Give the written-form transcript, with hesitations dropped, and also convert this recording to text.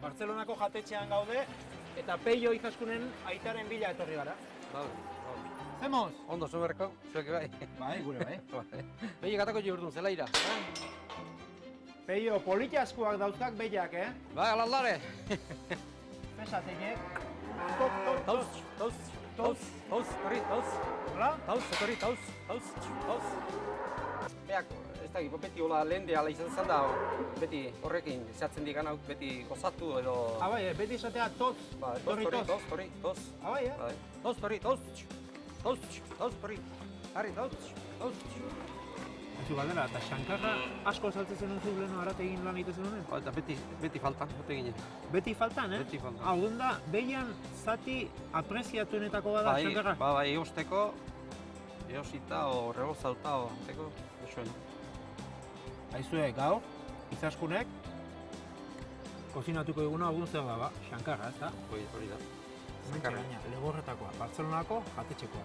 Bartzelonako jatetxean gaude, eta Peio Izaskunen aitaren bila etorri gara. Zemoz? Ondo, zuberko, zuek bai. Bai, gure bai. Behi gatako jordun, zela ira. Peio, politxaskuak dauzkak behiak, Bai, alaldare. Pesatenek. Tauz, torri, tauz. Hola? Tauz, tauz. Beak, ez da, beti hola lende ala izan da, beti horrekin zehatzen digan hau, beti gozatu edo... Bai, beti esatea toz, torri toz. Toz. Bai, Toz, torri, toz, torri. Harri, toz. Zu galdera, eta xankarra asko saltzen zenun zu leheno arategin lan egiten zenuen? Eta beti faltan, bote ginen. Beti faltan, Beti faltan. Hau da, behian zati apreziatuenetako bada xankarra? Bai, eusteko, eosita o rebozauta o, teko, esuena. Aizue, gaur, Izaskunek, kozinatuko eguna egun zer da, xankarra, ez da? Hori da. Mentxe gaina, Legorretakoa, Bartzelonako jatetxekoa.